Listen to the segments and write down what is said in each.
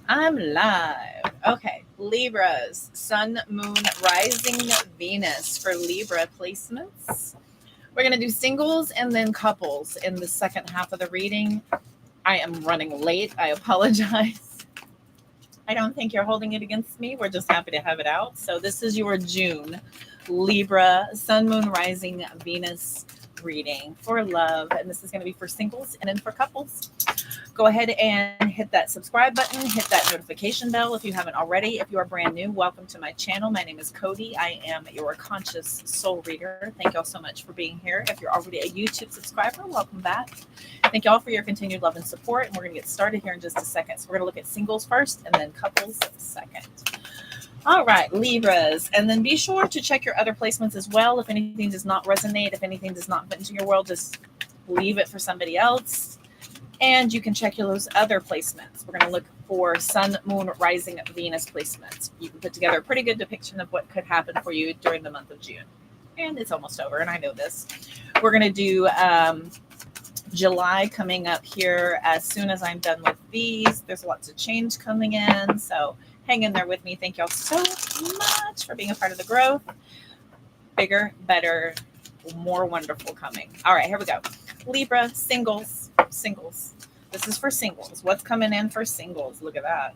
I'm live. Okay, Libras, Sun, Moon, Rising, Venus for Libra placements. We're going to do singles and then couples in the second half of the reading. I am running late. I apologize. I don't think you're holding it against me. We're just happy to have it out. So, this is your June Libra, Sun, Moon, Rising, Venus reading for love. And this is going to be for singles and then for couples. Go ahead and hit that subscribe button, hit that notification bell if you haven't already. If you are brand new, welcome to my channel. My name is Cody. I am your conscious soul reader. Thank y'all so much for being here. If you're already a YouTube subscriber, welcome back. Thank y'all for your continued love and support. And we're going to get started here in just a second. So we're going to look at singles first and then couples second. All right, Libras. And then be sure to check your other placements as well. If anything does not resonate, if anything does not fit into your world, just leave it for somebody else. And you can check those other placements. We're going to look for Sun, Moon, Rising, Venus placements. You can put together a pretty good depiction of what could happen for you during the month of June. And it's almost over, and I know this. We're going to do July coming up here as soon as I'm done with these. There's lots of change coming in, so hang in there with me. Thank y'all so much for being a part of the growth. Bigger, better, more wonderful coming. All right, here we go. Libra, singles. This is for singles. What's coming in for singles? Look at that.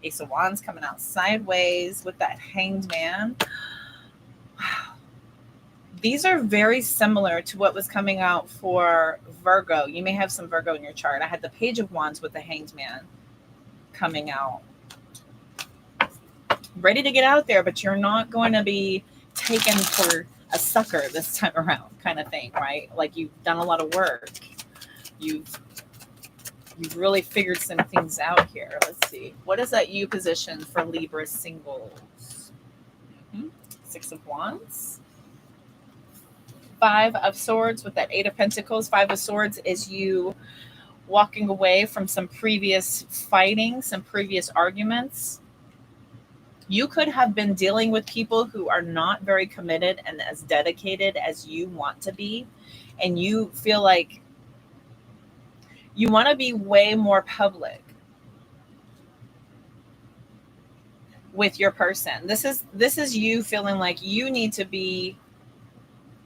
Ace of Wands coming out sideways with that Hanged Man. Wow. These are very similar to what was coming out for Virgo. You may have some Virgo in your chart. I had the Page of Wands with the Hanged Man coming out. Ready to get out there, but you're not going to be taken for a sucker this time around, kind of thing, right? Like you've done a lot of work. You've really figured some things out here. Let's see. What is that U position for Libra singles? Six of Wands. Five of Swords with that Eight of Pentacles. Five of Swords is you walking away from some previous fighting, some previous arguments. You could have been dealing with people who are not very committed and as dedicated as you want to be. And you feel like you want to be way more public with your person. This is you feeling like you need to be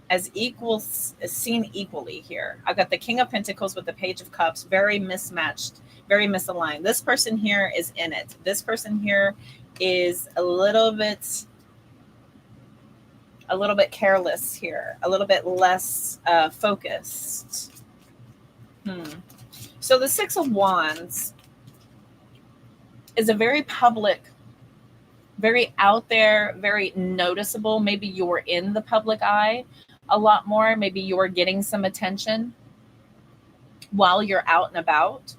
as equals, as seen equally here. I've got the King of Pentacles with the Page of Cups, very mismatched, very misaligned. This person here is in it. This person here is a little bit careless here, a little bit less focused. So the Six of Wands is a very public, very out there, very noticeable. Maybe you're in the public eye a lot more. Maybe you're getting some attention while you're out and about.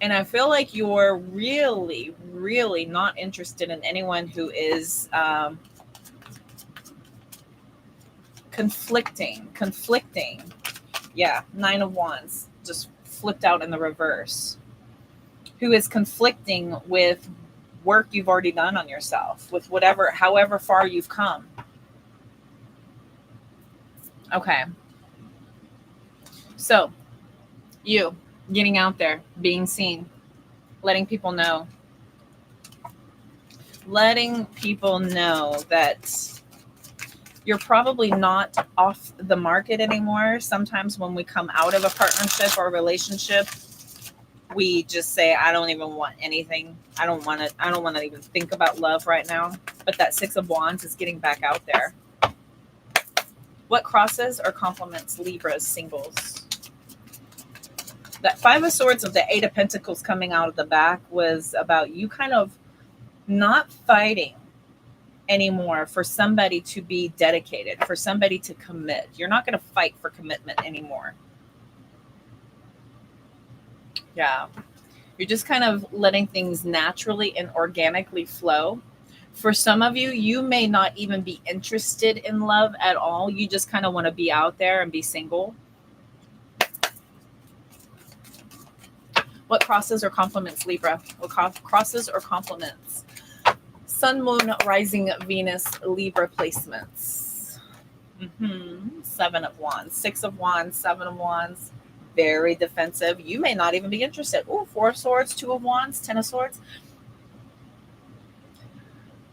And I feel like you're really, really not interested in anyone who is conflicting. Yeah, Nine of Wands just flipped out in the reverse. Who is conflicting with work you've already done on yourself, with however far you've come. Okay. So, you getting out there, being seen, letting people know that you're probably not off the market anymore. Sometimes when we come out of a partnership or a relationship, we just say, I don't even want anything. I don't want to even think about love right now. But that Six of Wands is getting back out there. What crosses or complements Libra's singles? That Five of Swords of the Eight of Pentacles coming out of the back was about you kind of not fighting anymore for somebody to be dedicated, for somebody to commit. You're not going to fight for commitment anymore. Yeah. You're just kind of letting things naturally and organically flow. For some of you, you may not even be interested in love at all. You just kind of want to be out there and be single. What crosses or complements Libra? What crosses or complements? Sun, Moon, Rising, Venus, Libra placements. Seven of Wands, Six of Wands, Seven of Wands. very defensive. You may not even be interested. Oh, 4 of Swords, 2 of Wands, 10 of Swords.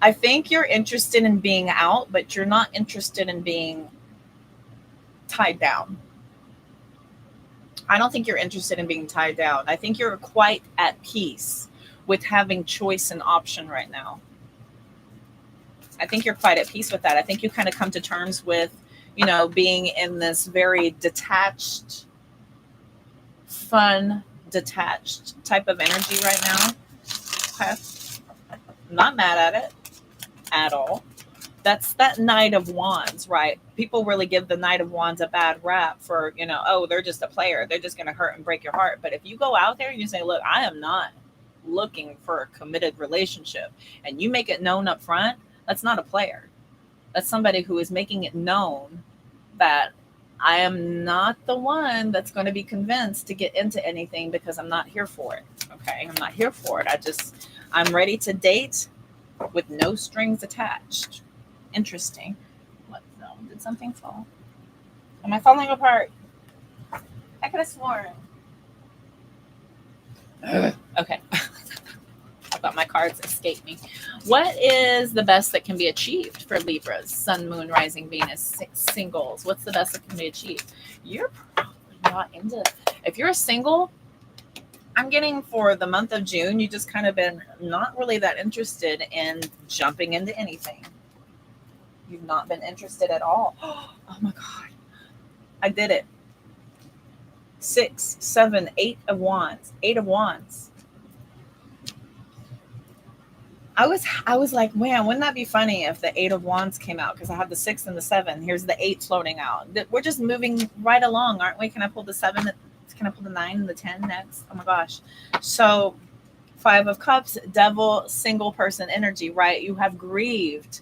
I think you're interested in being out, but you're not interested in being tied down. I don't think you're interested in being tied down. I think you're quite at peace with having choice and option right now. I think you're quite at peace with that. I think you kind of come to terms with, you know, being in this very detached, fun, detached type of energy right now. Okay. I'm not mad at it at all. That's that Knight of Wands, right? People really give the Knight of Wands a bad rap for, you know, oh, they're just a player. They're just going to hurt and break your heart. But if you go out there and you say, look, I am not looking for a committed relationship, and you make it known up front, that's not a player. That's somebody who is making it known that I am not the one that's going to be convinced to get into anything because I'm not here for it. Okay. I'm not here for it. I'm ready to date with no strings attached. Interesting. What? No, did something fall? Am I falling apart? I could have sworn. Okay. I thought my cards escaped me. What is the best that can be achieved for Libras? Sun, Moon, Rising, Venus, singles. What's the best that can be achieved? You're probably not into it. If you're a single, I'm getting for the month of June, you just kind of been not really that interested in jumping into anything. You've not been interested at all. Oh my God. I did it. 6, 7, 8 of Wands. 8 of Wands. I was like, man, wouldn't that be funny if the 8 of Wands came out? Because I have the 6 and the 7. Here's the 8 floating out. We're just moving right along, aren't we? Can I pull the 7? Can I pull the 9 and the 10 next? Oh my gosh. So 5 of Cups, Devil, single person energy, right? You have grieved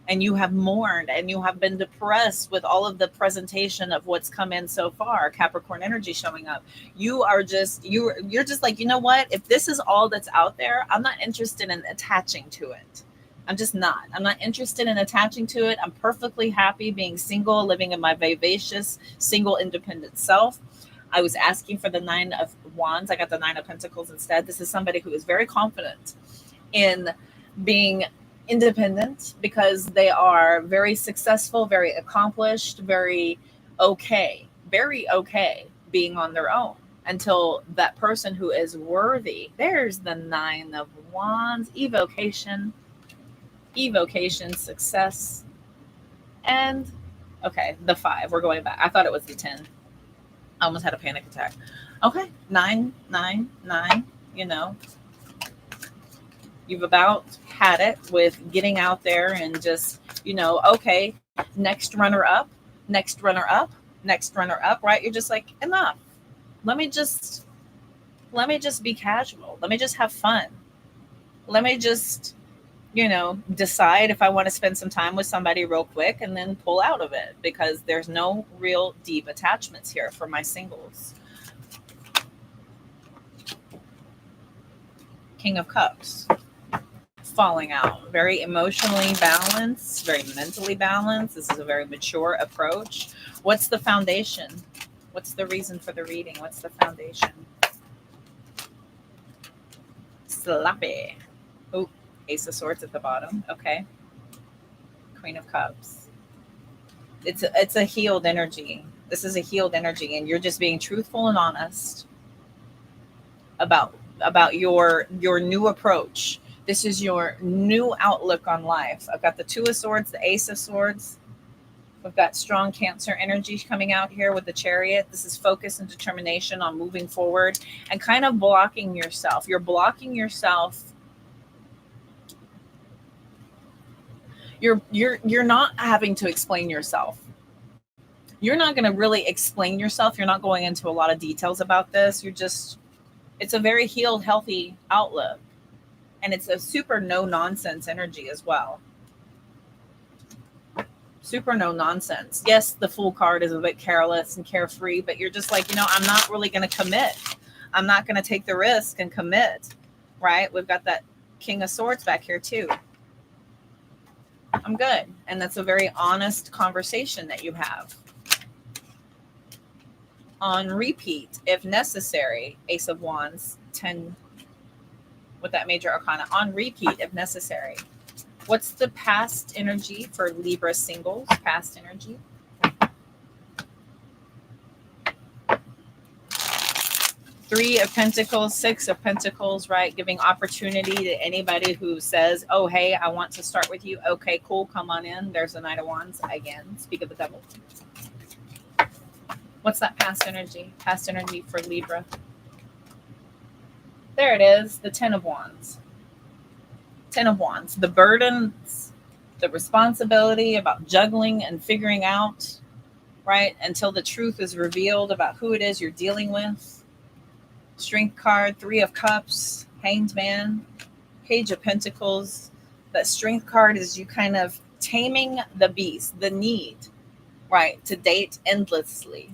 and you have mourned and you have been depressed with all of the presentation of what's come in so far. Capricorn energy showing up. You are just, you're just like, you know what? If this is all that's out there, I'm not interested in attaching to it. I'm just not. I'm not interested in attaching to it. I'm perfectly happy being single, living in my vivacious, single, independent self. I was asking for the 9 of Wands. I got the 9 of Pentacles instead. This is somebody who is very confident in being independent because they are very successful, very accomplished, very okay being on their own until that person who is worthy. There's the 9 of Wands, evocation, success, and okay, the 5. We're going back. I thought it was the 10. I almost had a panic attack. Okay, 9, 9, 9, you know. You've about had it with getting out there and just, you know, okay, next runner up, right? You're just like, enough. Let me just be casual. Let me just have fun. Let me just, you know, decide if I want to spend some time with somebody real quick and then pull out of it because there's no real deep attachments here for my singles. King of Cups. Falling out. Very emotionally balanced, very mentally balanced. This is a very mature approach. What's the foundation? What's the reason for the reading? What's the foundation? Sloppy. Oh, Ace of Swords at the bottom. Okay. Queen of Cups. It's a healed energy. This is a healed energy, and you're just being truthful and honest about your new approach. This is your new outlook on life. I've got the 2 of Swords, the Ace of Swords. We've got strong Cancer energy coming out here with the Chariot. This is focus and determination on moving forward and kind of blocking yourself. You're blocking yourself. You're not having to explain yourself. You're not going to really explain yourself. You're not going into a lot of details about this. It's a very healed, healthy outlook. And it's a super no nonsense energy as well. Super no nonsense. Yes, the Fool card is a bit careless and carefree, but you're just like, you know, I'm not really going to commit. I'm not going to take the risk and commit, right? We've got that King of Swords back here too. I'm good. And that's a very honest conversation that you have. on repeat if necessary. Ace of Wands, 10 with that major arcana, on repeat if necessary. What's the past energy for Libra singles? Past energy. Three of Pentacles, Six of Pentacles, right? Giving opportunity to anybody who says, oh, hey, I want to start with you. Okay, cool. Come on in. There's the Knight of Wands. Again, speak of the devil. What's that past energy? Past energy for Libra. There it is. The 10 of Wands. 10 of Wands. The burdens, the responsibility about juggling and figuring out, right? Until the truth is revealed about who it is you're dealing with. Strength card, Three of Cups, Hanged Man, Page of Pentacles. That Strength card is you kind of taming the beast, the need, right, to date endlessly,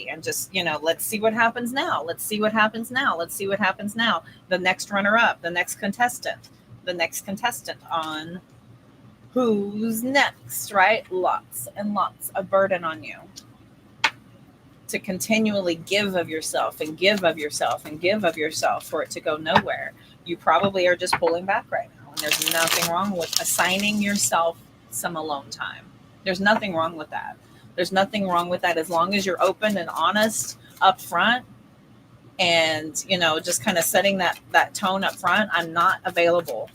and just, let's see what happens now. Let's see what happens now. Let's see what happens now. The next runner-up, the next contestant on who's next, right? Lots and lots of burden on you. To continually give of yourself and give of yourself and give of yourself for it to go nowhere. You probably are just pulling back right now. And there's nothing wrong with assigning yourself some alone time. There's nothing wrong with that. There's nothing wrong with that as long as you're open and honest up front and, just kind of setting that tone up front. I'm not available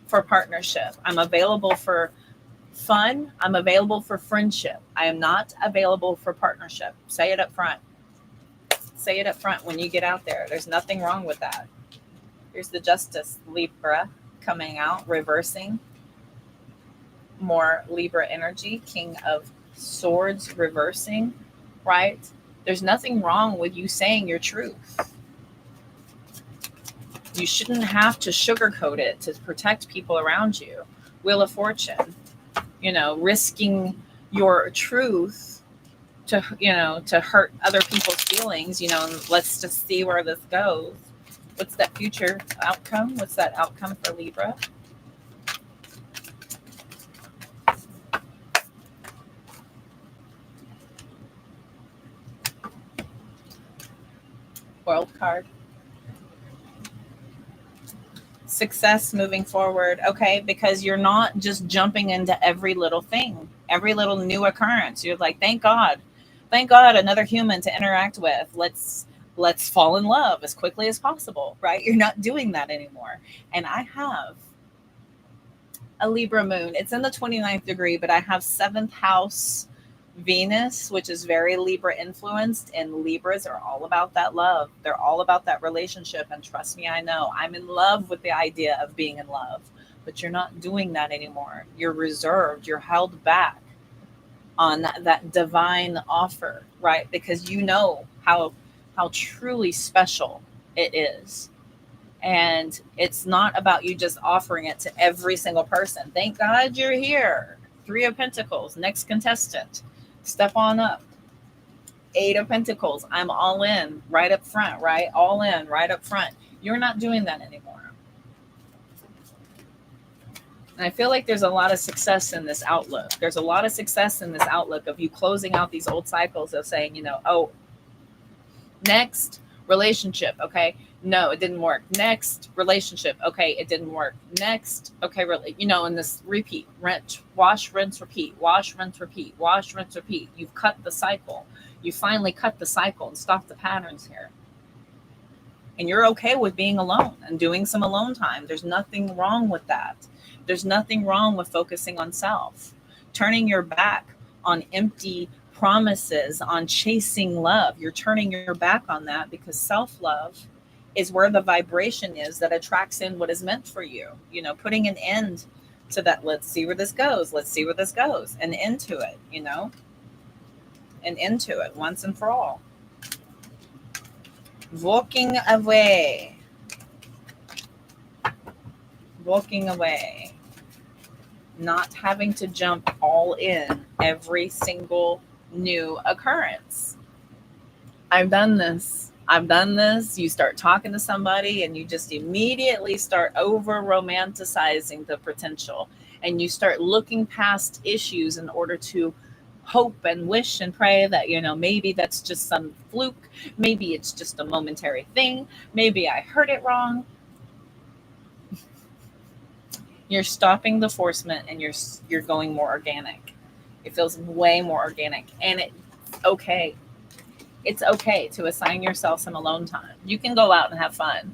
for partnership. I'm available for fun. I'm available for friendship. I am not available for partnership. Say it up front. Say it up front when you get out there. There's nothing wrong with that. Here's the Justice, Libra, coming out, reversing. More Libra energy. King of Swords, reversing, right? There's nothing wrong with you saying your truth. You shouldn't have to sugarcoat it to protect people around you. Wheel of Fortune. Risking your truth to hurt other people's feelings, and let's just see where this goes. What's that future outcome? What's that outcome for Libra? World card. Success moving forward. Okay, because you're not just jumping into every little thing, every little new occurrence. You're like, thank God another human to interact with. Let's fall in love as quickly as possible, right? You're not doing that anymore. And I have a Libra moon. It's in the 29th degree, but I have 7th house Venus, which is very Libra influenced, and Libras are all about that love. They're all about that relationship. And trust me, I know I'm in love with the idea of being in love, but you're not doing that anymore. You're reserved. You're held back on that divine offer, right? Because you know how truly special it is. And it's not about you just offering it to every single person. Thank God you're here. Three of Pentacles, next contestant. Step on up. 8 of Pentacles. I'm all in right up front, right? All in right up front. You're not doing that anymore. And I feel like there's a lot of success in this outlook. There's a lot of success in this outlook of you closing out these old cycles of saying, next relationship. Okay. No, it didn't work. Next relationship. Okay. It didn't work. Next. Okay. Really, in this repeat, wash, rinse, repeat, wash, rinse, repeat, wash, rinse, repeat. You've cut the cycle. You finally cut the cycle and stop the patterns here. And you're okay with being alone and doing some alone time. There's nothing wrong with that. There's nothing wrong with focusing on self, turning your back on empty promises, on chasing love. You're turning your back on that because self-love is where the vibration is that attracts in what is meant for you. Putting an end to that. Let's see where this goes. Let's see where this goes. And into it, and into it once and for all. Walking away. Walking away. Not having to jump all in every single new occurrence. I've done this. You start talking to somebody and you just immediately start over romanticizing the potential, and you start looking past issues in order to hope and wish and pray that, maybe that's just some fluke. Maybe it's just a momentary thing. Maybe I heard it wrong. You're stopping the forcement and you're going more organic. It feels way more organic, and it's okay. It's okay to assign yourself some alone time. You can go out and have fun.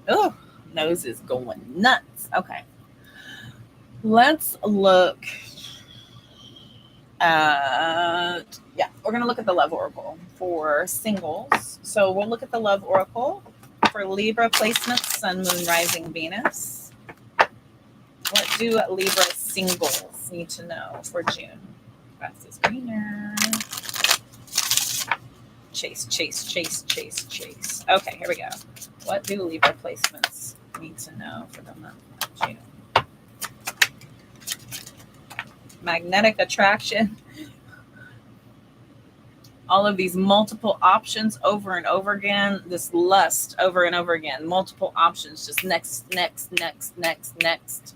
Oh, nose is going nuts. Okay. Let's look at, we're going to look at the love oracle for singles. So we'll look at the love oracle for Libra placements, Sun, Moon, Rising, Venus. What do Libra singles need to know for June? Grass is greener. Chase, chase, chase, chase, chase. Okay, here we go. What do Libra placements need to know for the month of June? Magnetic attraction. All of these multiple options over and over again. This lust over and over again. Multiple options. Just next, next, next, next, next.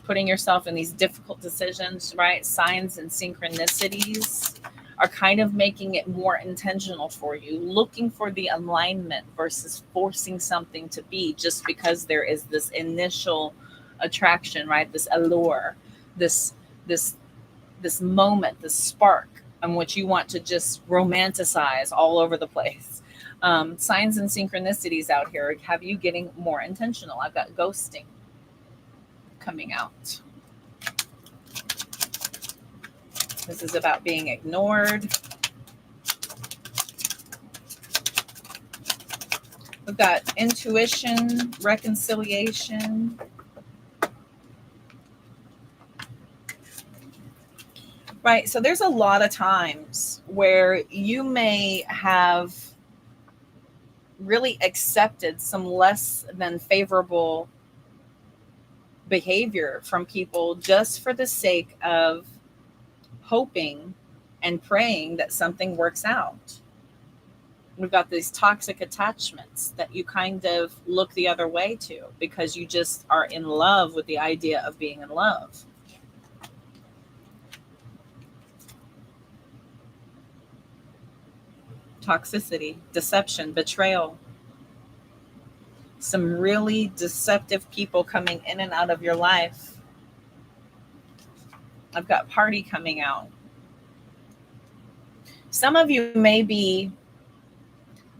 Putting yourself in these difficult decisions, right? Signs and synchronicities are kind of making it more intentional for you, looking for the alignment versus forcing something to be just because there is this initial attraction, right? This allure, this moment, this spark in which you want to just romanticize all over the place. Signs and synchronicities out here have you getting more intentional. I've got ghosting coming out. This is about being ignored. We've got intuition, reconciliation. Right, so there's a lot of times where you may have really accepted some less than favorable behavior from people just for the sake of hoping and praying that something works out. We've got these toxic attachments that you kind of look the other way to because you just are in love with the idea of being in love. Toxicity, deception, betrayal. Some really deceptive people coming in and out of your life. I've got party coming out. Some of you may be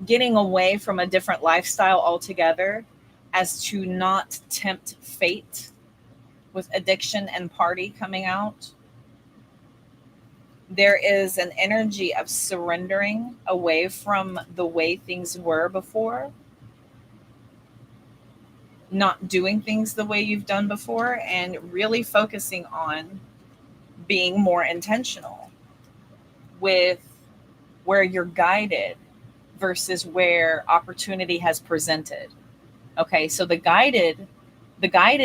getting away from a different lifestyle altogether as to not tempt fate with addiction and party coming out. There is an energy of surrendering away from the way things were before, not doing things the way you've done before, and really focusing on being more intentional with where you're guided versus where opportunity has presented. Okay, so the guided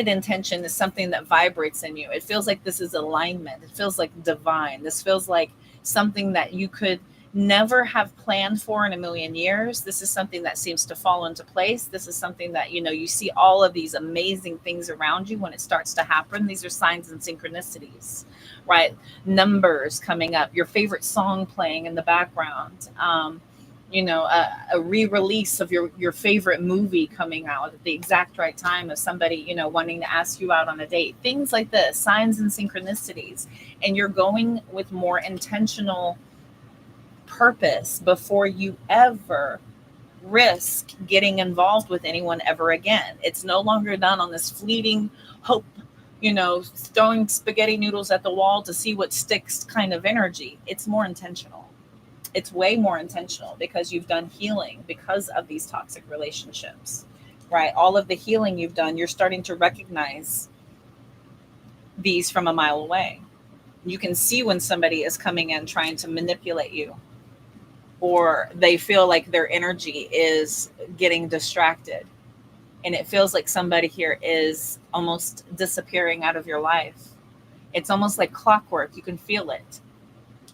intention is something that vibrates in you. It feels like this is alignment. It feels like divine. This feels like something that you could never have planned for in a million years. This is something that seems to fall into place. This is something that, you see all of these amazing things around you when it starts to happen. These are signs and synchronicities, right? Numbers coming up, your favorite song playing in the background, a re-release of your favorite movie coming out at the exact right time of somebody, wanting to ask you out on a date, things like this, signs and synchronicities. And you're going with more intentional purpose before you ever risk getting involved with anyone ever again. It's no longer done on this fleeting hope, throwing spaghetti noodles at the wall to see what sticks kind of energy. It's more intentional. It's way more intentional because you've done healing because of these toxic relationships, right? All of the healing you've done, you're starting to recognize these from a mile away. You can see when somebody is coming in trying to manipulate you, or they feel like their energy is getting distracted. And it feels like somebody here is almost disappearing out of your life. It's almost like clockwork. You can feel it.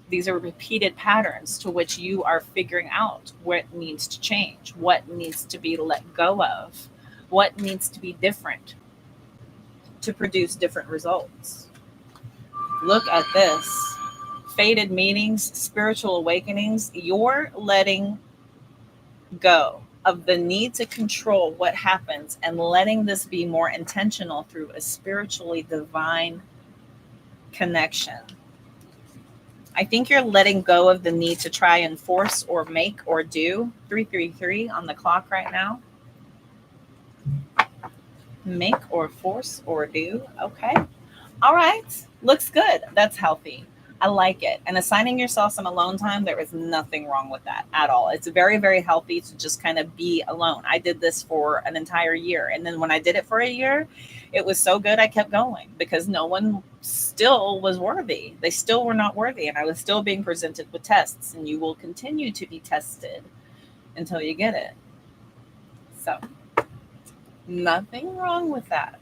These are repeated patterns to which you are figuring out what needs to change, what needs to be let go of, what needs to be different to produce different results. Look at this. Fated meetings, spiritual awakenings. You're letting go of the need to control what happens and letting this be more intentional through a spiritually divine connection. I think you're letting go of the need to try and force or make or do. 333 on the clock right now. Make or force or do. Okay. All right. Looks good. That's healthy. I like it. And assigning yourself some alone time, there is nothing wrong with that at all. It's very, very healthy to just kind of be alone. I did this for an entire year. And then when I did it for a year, it was so good I kept going because no one still was worthy. They still were not worthy. And I was still being presented with tests. And you will continue to be tested until you get it. So nothing wrong with that.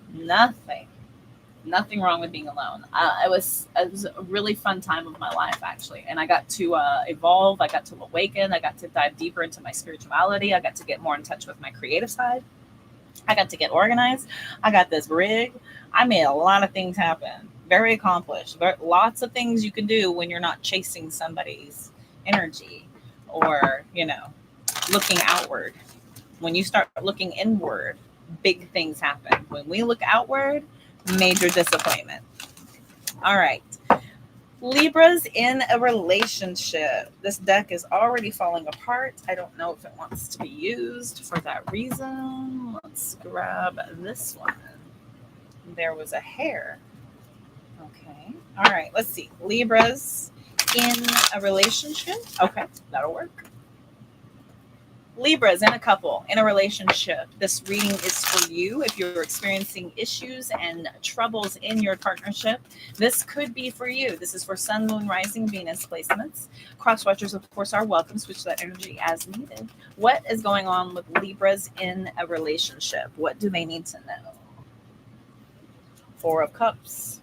Nothing wrong with being alone. It was a really fun time of my life, actually. And I got to evolve. I got to awaken. I got to dive deeper into my spirituality. I got to get more in touch with my creative side. I got to get organized. I got this rig. I made a lot of things happen. Very accomplished. Lots of things you can do when you're not chasing somebody's energy or, looking outward. When you start looking inward, big things happen. When we look outward, major disappointment. All right. Libras in a relationship. This deck is already falling apart. I don't know if it wants to be used for that reason. Let's grab this one. There was a hair. Okay. All right. Let's see. Libras in a relationship. Okay. That'll work. Libras in a couple, in a relationship. This reading is for you. If you're experiencing issues and troubles in your partnership, this could be for you. This is for Sun, Moon, Rising, Venus placements. Cross watchers, of course, are welcome. Switch that energy as needed. What is going on with Libras in a relationship? What do they need to know? Four of Cups.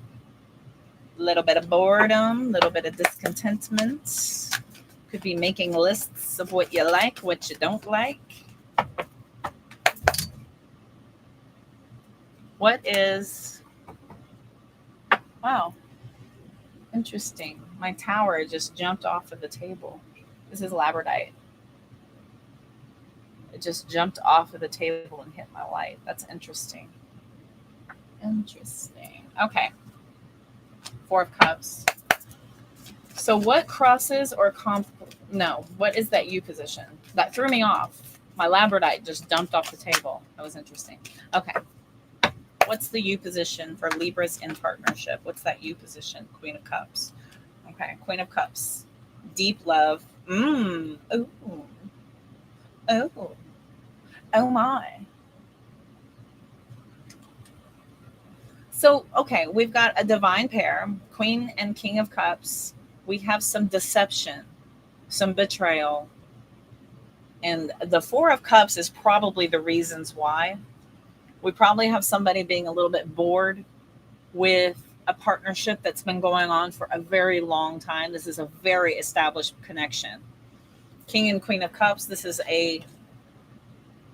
A little bit of boredom, a little bit of discontentment. Could be making lists of what you like, what you don't like. What is, wow, interesting. My tower just jumped off of the table. This is labradorite. It just jumped off of the table and hit my light. That's interesting. Interesting. Okay. Four of Cups. So what crosses or what is that U position? That threw me off. My labradorite just dumped off the table. That was interesting. Okay. What's the U position for Libras in partnership? What's that U position? Queen of Cups. Okay. Queen of Cups. Deep love. Ooh. Oh. Oh my. So, okay, we've got a divine pair, Queen and King of Cups. We have some deception, some betrayal. And the Four of Cups is probably the reasons why. We probably have somebody being a little bit bored with a partnership that's been going on for a very long time. This is a very established connection. King and Queen of Cups, this is a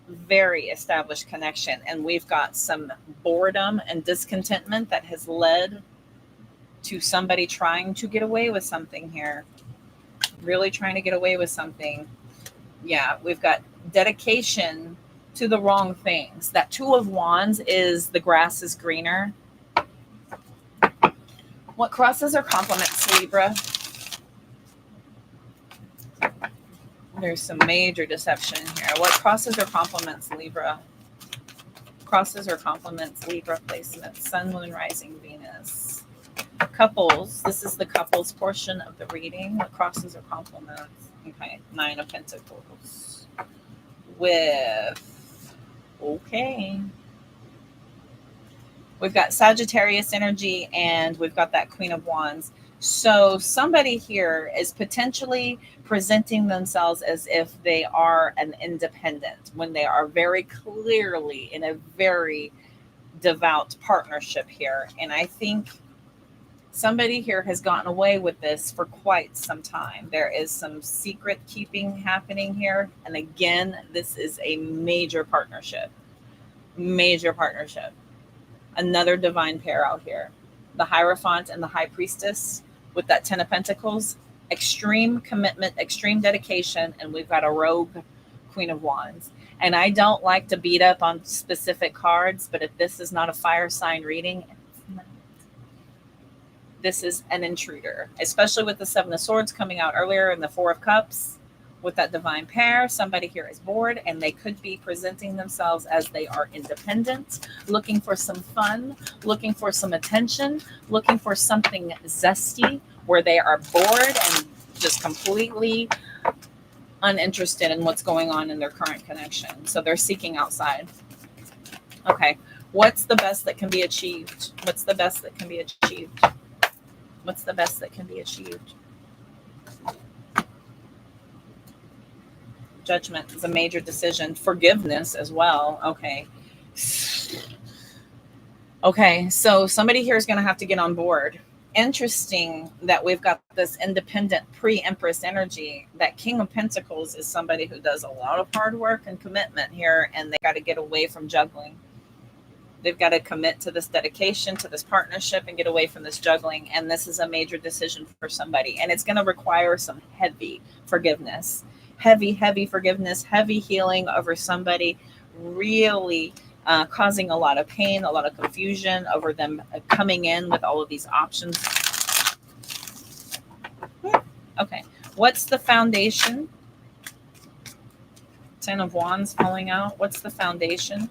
very established connection. And we've got some boredom and discontentment that has led to somebody trying to get away with something here. Really trying to get away with something. Yeah, we've got dedication to the wrong things. That Two of Wands is the grass is greener. What crosses or complements Libra? There's some major deception here. What crosses or complements Libra? Crosses or complements Libra placement. Sun, Moon, Rising, Venus. Couples. This is the couples portion of the reading. What crosses or complements? Okay. Nine of Pentacles. Okay. We've got Sagittarius energy and we've got that Queen of Wands. So somebody here is potentially presenting themselves as if they are an independent when they are very clearly in a very devout partnership here. And I think somebody here has gotten away with this for quite some time. There is some secret keeping happening here. And again, this is a major partnership. Major partnership. Another divine pair out here. the Hierophant and the High Priestess with that 10 of Pentacles. Extreme commitment, extreme dedication, and we've got a rogue Queen of Wands. And I don't like to beat up on specific cards, but if this is not a fire sign reading, this is an intruder, especially with the Seven of Swords coming out earlier and the Four of Cups with that divine pair. Somebody here is bored and they could be presenting themselves as they are independent, looking for some fun, looking for some attention, looking for something zesty where they are bored and just completely uninterested in what's going on in their current connection. So they're seeking outside. Okay. What's the best that can be achieved? What's the best that can be achieved? What's the best that can be achieved? Judgment is a major decision. Forgiveness as well. Okay. Okay. So somebody here is going to have to get on board. Interesting that we've got this independent pre-Empress energy. That King of Pentacles is somebody who does a lot of hard work and commitment here, and they got to get away from juggling. They've got to commit to this dedication, to this partnership, and get away from this juggling. And this is a major decision for somebody. And it's going to require some heavy forgiveness, heavy forgiveness, heavy healing over somebody really causing a lot of pain, a lot of confusion over them coming in with all of these options. Okay. What's the foundation? Ten of Wands falling out. What's the foundation?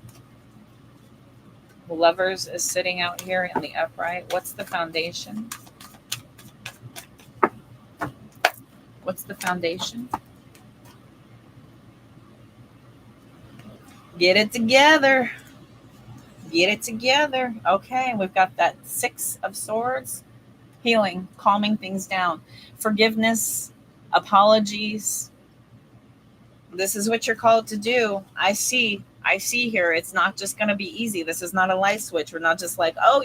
Lovers is sitting out here in the upright. What's the foundation? What's the foundation? Get it together. Get it together. Okay, we've got that Six of Swords. Healing, calming things down. Forgiveness, apologies. This is what you're called to do. I see here. It's not just going to be easy. This is not a light switch. We're not just like, oh,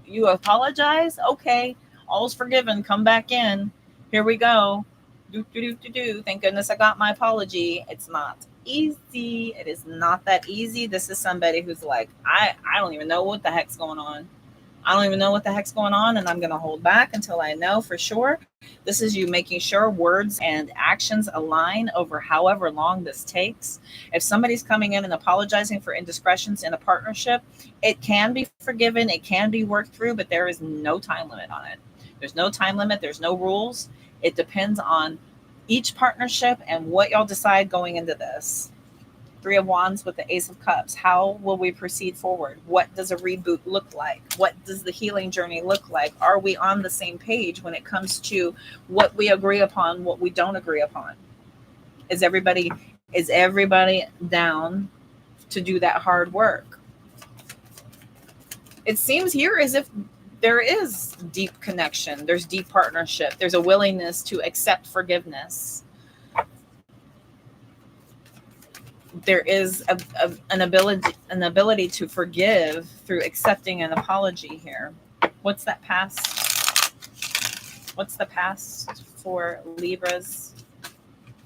you apologize? Okay, all's forgiven. Come back in. Here we go. Do. Thank goodness I got my apology. It's not easy. It is not that easy. This is somebody who's like, I don't even know what the heck's going on. I don't even know what the heck's going on, and I'm going to hold back until I know for sure. This is you making sure words and actions align over however long this takes. If somebody's coming in and apologizing for indiscretions in a partnership, it can be forgiven. It can be worked through, but there is no time limit on it. There's no time limit. There's no rules. It depends on each partnership and what y'all decide going into this. Three of Wands with the Ace of Cups. How will we proceed forward? What does a reboot look like? What does the healing journey look like? Are we on the same page when it comes to what we agree upon, what we don't agree upon? Is everybody down to do that hard work? It seems here as if there is deep connection. There's deep partnership. There's a willingness to accept forgiveness. There is an ability to forgive through accepting an apology here. What's that past? What's the past for Libras?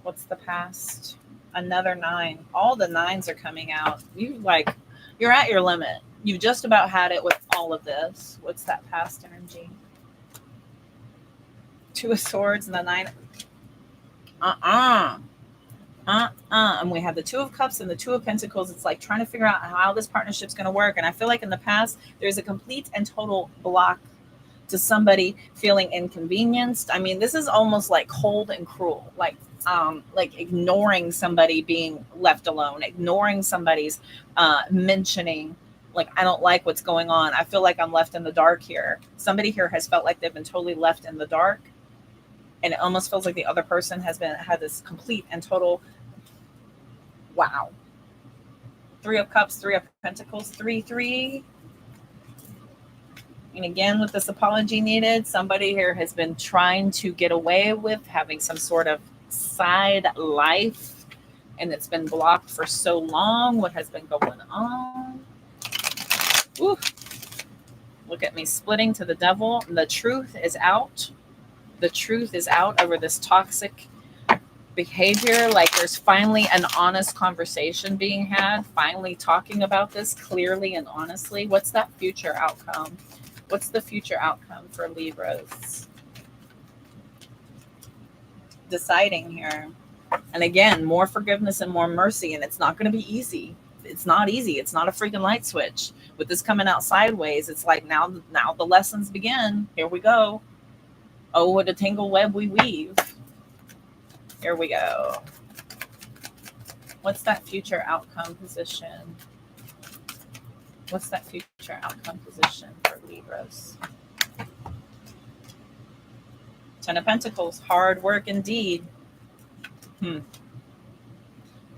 What's the past? Another 9. All the 9s are coming out. You're at your limit. You've just about had it with all of this. What's that past energy? Two of Swords and the 9. And we have the Two of Cups and the Two of Pentacles. It's like trying to figure out how this partnership's going to work. And I feel like in the past, there's a complete and total block to somebody feeling inconvenienced. I mean, this is almost like cold and cruel, like ignoring somebody being left alone, ignoring somebody's mentioning, like, I don't like what's going on. I feel like I'm left in the dark here. Somebody here has felt like they've been totally left in the dark. And it almost feels like the other person had this complete and total, wow. Three of Cups, Three of Pentacles, 3-3. And again, with this apology needed, somebody here has been trying to get away with having some sort of side life, and it's been blocked for so long. What has been going on? Ooh. Look at me splitting to the devil. The truth is out. The truth is out over this toxic behavior. Like there's finally an honest conversation being had, finally talking about this clearly and honestly. What's that future outcome? What's the future outcome for Libras? Deciding here. And again, more forgiveness and more mercy. And it's not going to be easy. It's not easy. It's not a freaking light switch. With this coming out sideways, it's like now the lessons begin. Here we go. Oh, what a tangled web we weave. Here we go. What's that future outcome position? What's that future outcome position for Libras? 10 of Pentacles, hard work indeed.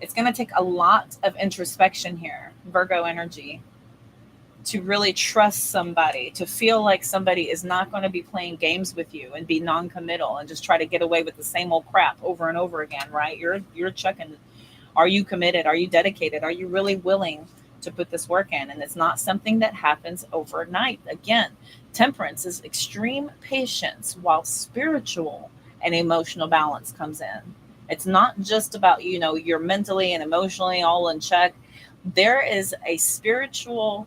It's going to take a lot of introspection here, Virgo energy, to really trust somebody, to feel like somebody is not going to be playing games with you and be non-committal and just try to get away with the same old crap over and over again, right? You're checking, are you committed? Are you dedicated? Are you really willing to put this work in? And it's not something that happens overnight. Again, Temperance is extreme patience while spiritual and emotional balance comes in. It's not just about, you're mentally and emotionally all in check. There is a spiritual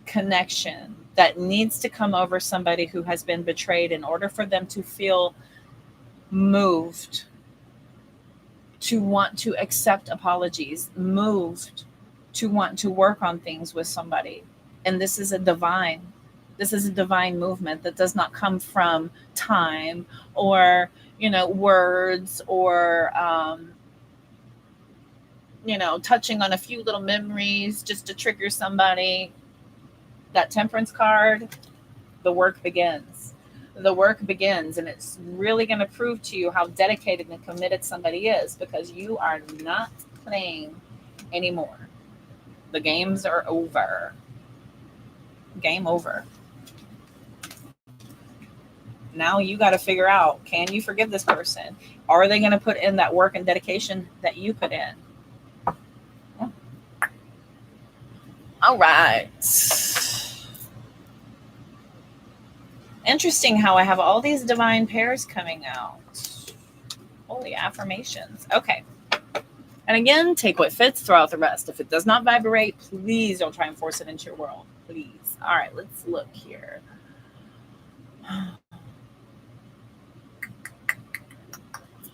connection that needs to come over somebody who has been betrayed in order for them to feel moved, to want to accept apologies, moved to want to work on things with somebody. And this is a divine movement that does not come from time or, words or, touching on a few little memories just to trigger somebody. That Temperance card, the work begins. The work begins, and it's really going to prove to you how dedicated and committed somebody is, because you are not playing anymore. The games are over. Game over. Now you got to figure out, can you forgive this person? Are they going to put in that work and dedication that you put in? All right. Interesting how I have all these divine pairs coming out. Holy affirmations. Okay. And again, take what fits, throw out the rest. If it does not vibrate, please don't try and force it into your world. Please. All right, let's look here.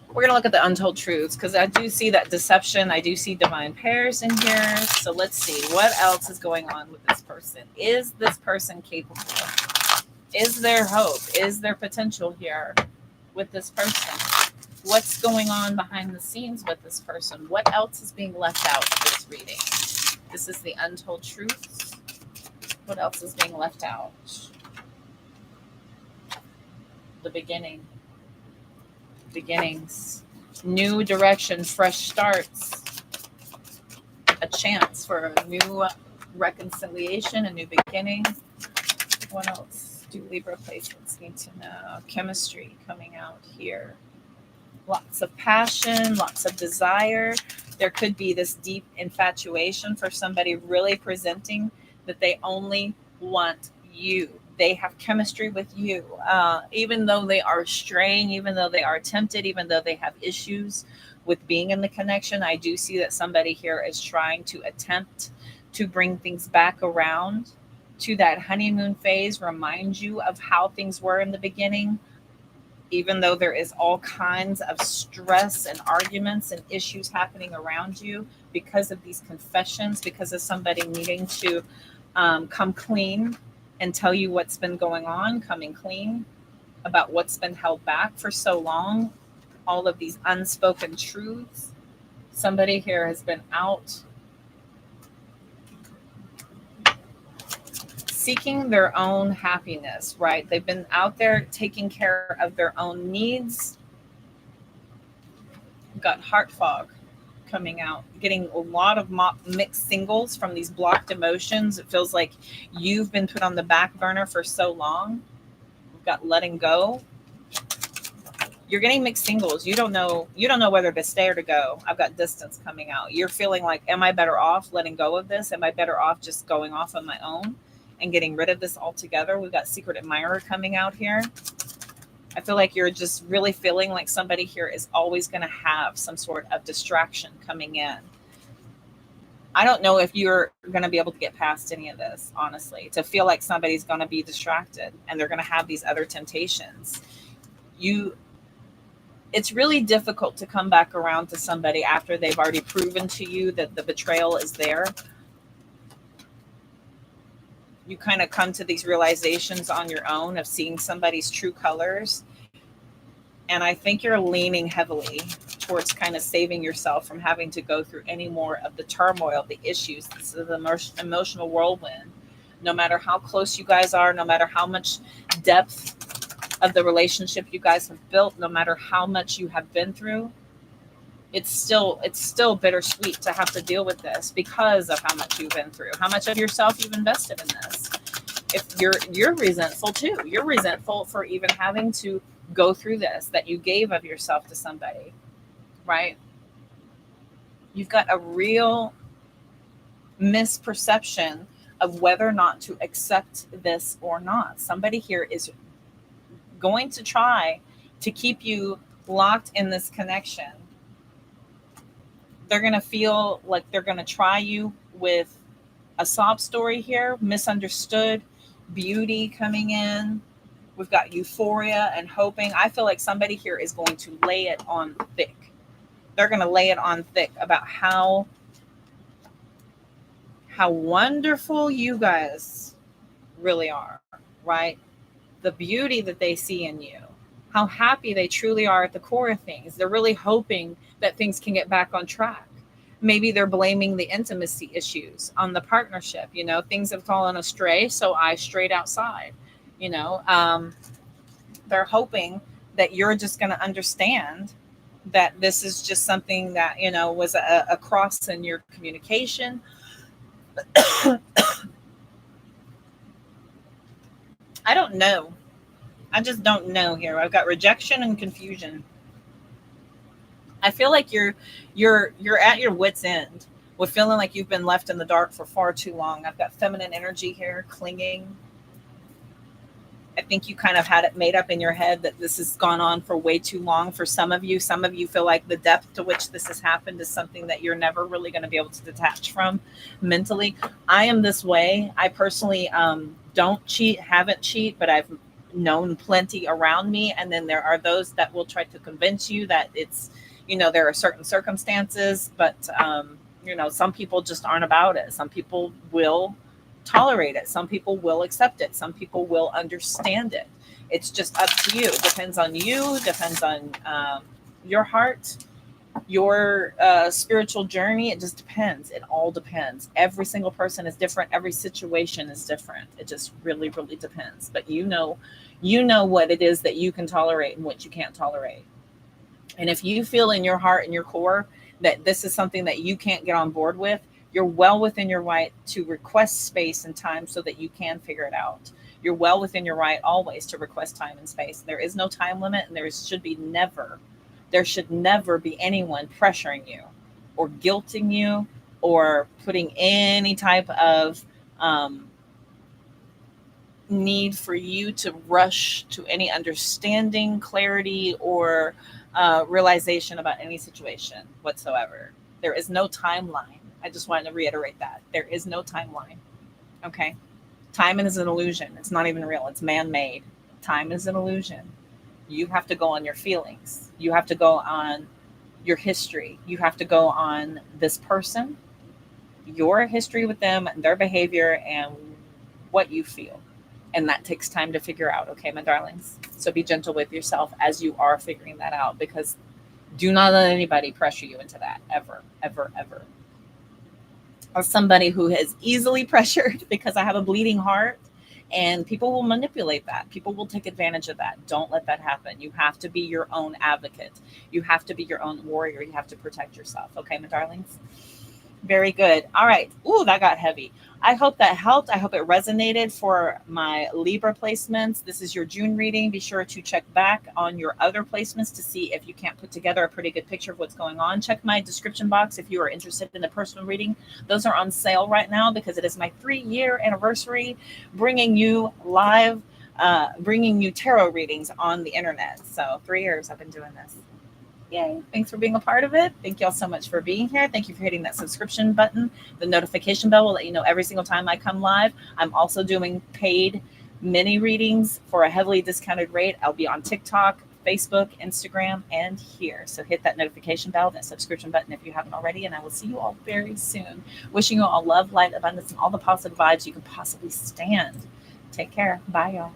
We're going to look at the untold truths, because I do see that deception. I do see divine pairs in here. So let's see what else is going on with this person. Is this person capable? Is there hope? Is there potential here with this person? What's going on behind the scenes with this person? What else is being left out of this reading? This is the untold truths. What else is being left out? The beginning. Beginnings. New direction, fresh starts. A chance for a new reconciliation, a new beginning. What else do Libra placements need to know? Chemistry coming out here. Lots of passion, lots of desire. There could be this deep infatuation for somebody really presenting that they only want you. They have chemistry with you. Even though they are straying, even though they are tempted, even though they have issues with being in the connection, I do see that somebody here is trying to attempt to bring things back around to that honeymoon phase, remind you of how things were in the beginning. Even though there is all kinds of stress and arguments and issues happening around you because of these confessions, because of somebody needing to come clean and tell you what's been going on, coming clean about what's been held back for so long, all of these unspoken truths. Somebody here has been out seeking their own happiness, right? They've been out there taking care of their own needs. We've got heart fog coming out, getting a lot of mixed singles from these blocked emotions. It feels like you've been put on the back burner for so long. We've got letting go. You're getting mixed singles. You don't know whether to stay or to go. I've got distance coming out. You're feeling like, am I better off letting go of this? Am I better off just going off on my own and getting rid of this altogether? We've got secret admirer coming out here. I feel like you're just really feeling like somebody here is always going to have some sort of distraction coming in. I don't know if you're going to be able to get past any of this, honestly, to feel like somebody's going to be distracted and they're going to have these other temptations. It's really difficult to come back around to somebody after they've already proven to you that the betrayal is there. You kind of come to these realizations on your own of seeing somebody's true colors. And I think you're leaning heavily towards kind of saving yourself from having to go through any more of the turmoil, the issues, the emotional whirlwind. No matter how close you guys are, no matter how much depth of the relationship you guys have built, no matter how much you have been through, it's still bittersweet to have to deal with this because of how much you've been through, how much of yourself you've invested in this. If you're resentful too, you're resentful for even having to go through this, that you gave of yourself to somebody, right? You've got a real misperception of whether or not to accept this or not. Somebody here is going to try to keep you locked in this connection. They're going to feel like they're going to try you with a sob story here, misunderstood, beauty coming in. We've got euphoria and hoping. I feel like somebody here is going to lay it on thick. They're going to lay it on thick about how wonderful you guys really are, right? The beauty that they see in you, how happy they truly are at the core of things. They're really hoping that things can get back on track. Maybe they're blaming the intimacy issues on the partnership. You know, things have fallen astray, so I strayed outside. You know, they're hoping that you're just going to understand that this is just something that, you know, was a cross in your communication. I don't know. I just don't know here. I've got rejection and confusion. I feel like you're at your wit's end with feeling like you've been left in the dark for far too long. I've got feminine energy here, clinging. I think you kind of had it made up in your head that this has gone on for way too long for some of you. Some of you feel like the depth to which this has happened is something that you're never really going to be able to detach from mentally. I am this way. I personally don't cheat, haven't cheated, but I've known plenty around me. And then there are those that will try to convince you that it's, you know, there are certain circumstances, but, you know, some people just aren't about it. Some people will tolerate it. Some people will accept it. Some people will understand it. It's just up to you. Depends on you. Depends on your heart, your spiritual journey. It just depends. It all depends. Every single person is different. Every situation is different. It just really, really depends. But you know what it is that you can tolerate and what you can't tolerate. And if you feel in your heart and your core that this is something that you can't get on board with, you're well within your right to request space and time so that you can figure it out. You're well within your right always to request time and space. There is no time limit, and there should never be anyone pressuring you or guilting you or putting any type of need for you to rush to any understanding, clarity, or realization about any situation whatsoever. There is no timeline. I just wanted to reiterate that. There is no timeline. Okay? Time is an illusion. It's not even real. It's man-made. Time is an illusion. You have to go on your feelings. You have to go on your history. You have to go on this person, your history with them, and their behavior, and what you feel. And that takes time to figure out, okay, my darlings? So be gentle with yourself as you are figuring that out, because do not let anybody pressure you into that, ever, ever, ever. As somebody who is easily pressured because I have a bleeding heart, and people will manipulate that. People will take advantage of that. Don't let that happen. You have to be your own advocate. You have to be your own warrior. You have to protect yourself. Okay, my darlings? Very good. All right. Ooh, that got heavy. I hope that helped. I hope it resonated for my Libra placements. This is your June reading. Be sure to check back on your other placements to see if you can't put together a pretty good picture of what's going on. Check my description box if you are interested in a personal reading. Those are on sale right now because it is my 3-year anniversary bringing you tarot readings on the internet. So 3 years I've been doing this. Yay. Thanks for being a part of it. Thank y'all so much for being here. Thank you for hitting that subscription button. The notification bell will let you know every single time I come live. I'm also doing paid mini readings for a heavily discounted rate. I'll be on TikTok, Facebook, Instagram, and here. So hit that notification bell, that subscription button if you haven't already, and I will see you all very soon. Wishing you all love, light, abundance, and all the positive vibes you can possibly stand. Take care. Bye, y'all.